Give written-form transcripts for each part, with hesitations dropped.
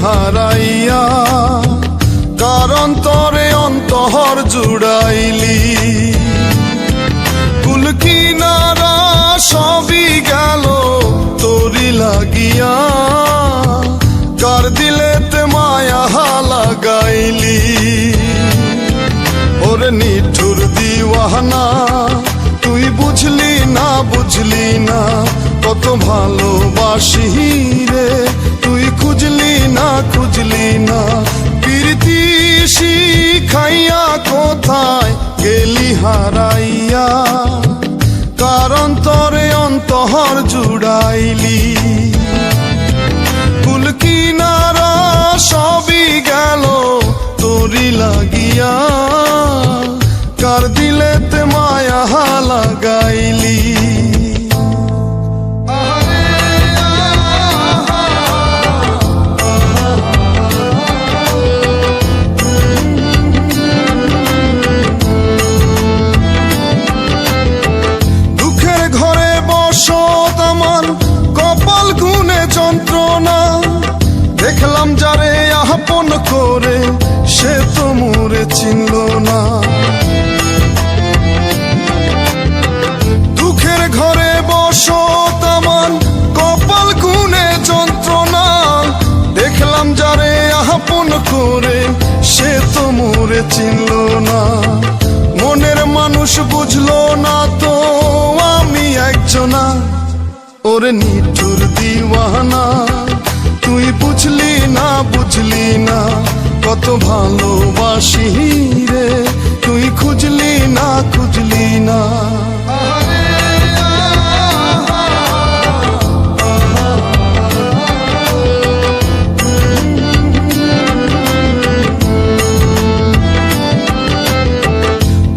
হারাইয়া, কারণ তরে অন্তর জুড়াইলি। কুল কিনারা সবই গেল তোরি লাগিয়া, কার দিলেতে মায়া লাগাইলি। ওরে নিঠুর দিওয়ানা, তুই বুঝলি না বুঝলি না কত ভালোবাসি রে, তুই খুঁজলি না খুঁজলি না। প্রীতি শিখাইয়া কোথায় গেলি হারাইয়া, কারণ তরে অন্তর জুড়াইলি। কুল কিনারা সবই গেল তোরি লাগিয়া, কার দিলেতে মায়া লাগাইলি। দুঃখের ঘরে বসত আমার কপাল গুনে যন্ত্রণা, দেখলাম যারে আপন করে সে তো মোরে চিনল না। দুঃখের ঘরে বসত আমার কপাল গুনে যন্ত্রণা, দেখলাম যারে আপন করে সে তো মোরে চিনল না। মনের মানুষ বুঝলো না তো আমি একজনা, ওরে নিঠুর দিওয়ানা, তুই বুঝলি না বুঝলি না কত ভালোবাসি রে, তুই খুঁজলি না খুঁজলি না।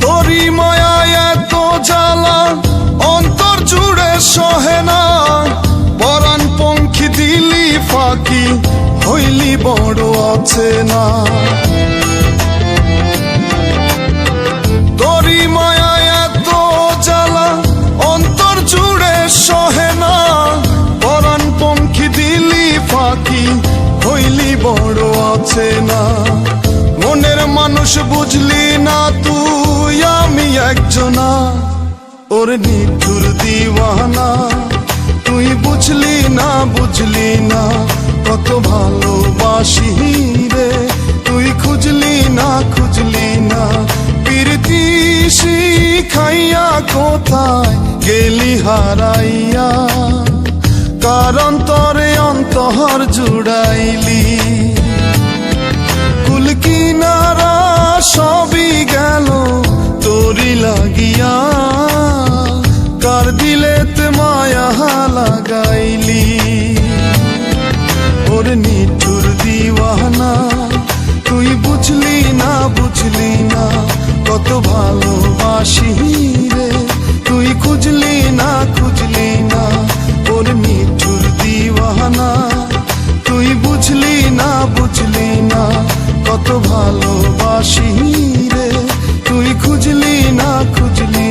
তোরি মায়ায় এত জ্বালা অন্তর জুড়ে সহে না, পরাণ পঙ্খী দিলি ফাঁকি হইলি বড় আছে না। তোরি মায়ায় এত জ্বালা অন্তর জুড়ে সহে না, পরাণ পঙ্খী দিলি ফাঁকি হইলি বড় আছে না। মনের মানুষ বুঝলি না তুই আমি একজনা, ওর নিঠুর দিওয়ানা, তুই বুঝলি না বুঝলি না কত ভালোবাসি রে, তুই খুঁজলি না খুঁজলি না। প্রীতি শিখাইয়া কোথায় গেলি হারাইয়া, কারণ তরে অন্তর জুড়াইলি। কুল কিনারা সবই গেল তোরি লাগিয়া, কার দিলেতে মায়া লাগাইলি। ওরে নিঠুর দিওয়ানা, তুই বুঝলি না বুঝলি না কত ভালোবাসি রে, তুই খুঁজলি না খুঁজলি না। ওরে নিঠুর দিওয়ানা, তুই বুঝলি না বুঝলি না কত ভালোবাসি রে, তুই খুঁজলি না খুঁজলি